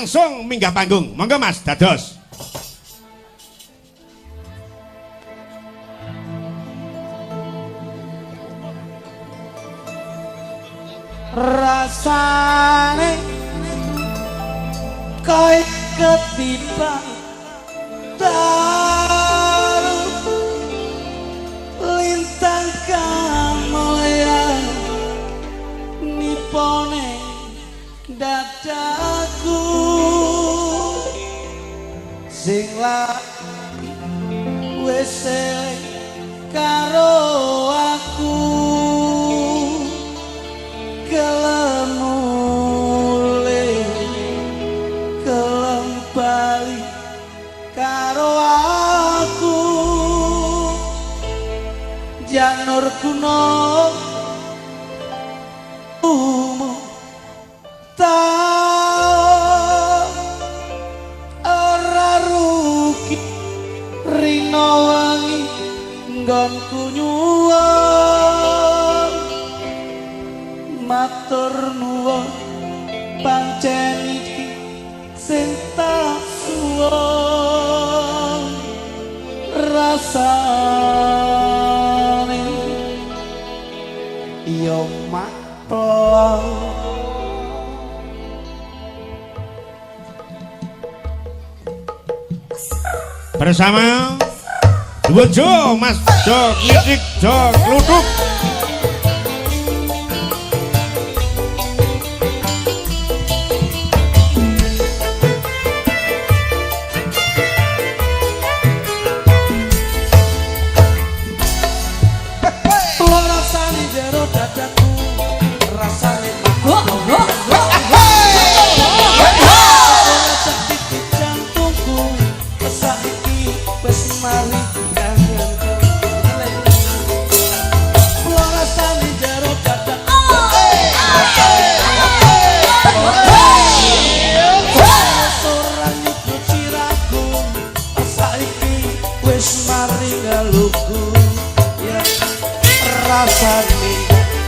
langsung minggah panggung. Monggo Mas, dados. Rasane koyo ketimbang dalu lintang kamulyan nipone dadaku sing lagi wis eling karo aku kelem mulih kelem bali karo aku janur kuno tau ora rugi rino wangi nggonku nyuwun matur nuwun pancen iki sing tak suwun rasane yo maklong bersama Dua Jo, Mas Jo, Kitik Jo, Kluduk. rasane jero dadaku rasane jantungku saiki wis mari kangenku rasane jero dadaku orang nyebut siraku saiki wis mari galuku rasane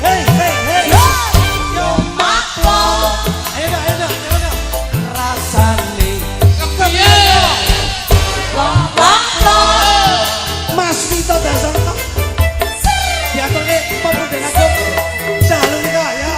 hey hey hey yo maklo ayo rasane kepiye yo maklo Mas Vito dasar kok diaturke pemuda aku jalur iki ya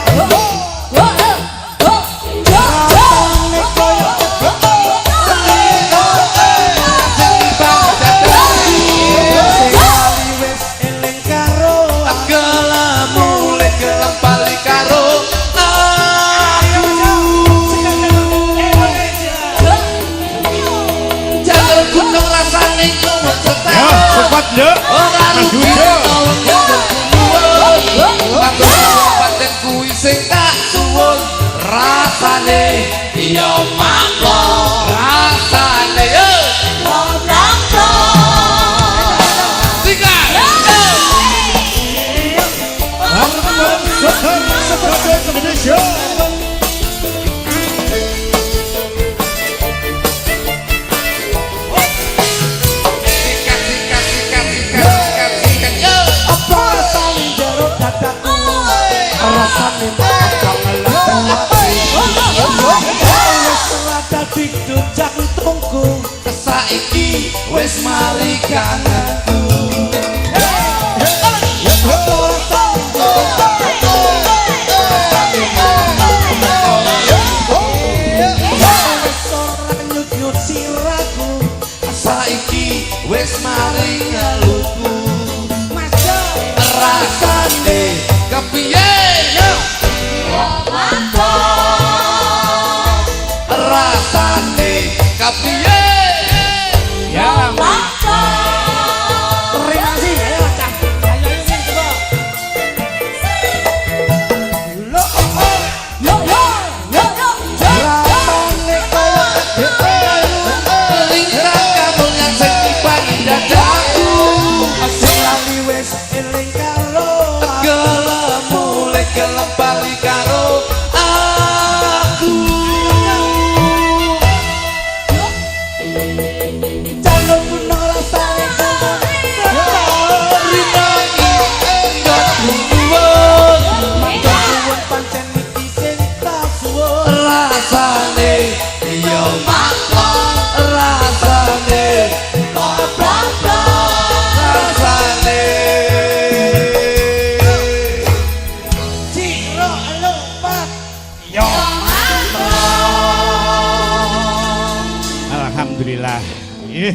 Yo, Mas Dujo. Paten kuwi sing tak suwun rasane ya maklo rasane yo maklo sikat Indonesia. rasane dadi jantungku saiki wis mari kangenku saiki wis mari galuku rasane kepiye rasane kepiye Ya terima kasih ayo cah ayo sing coba lo rasane koyo lingkar kabul yang sing dipangi dadaku sing lali wis eling karo gelem mulih gelem bali karo aku jalur yo maklo rasane apa-apa rasane Ciro lupat Alhamdulillah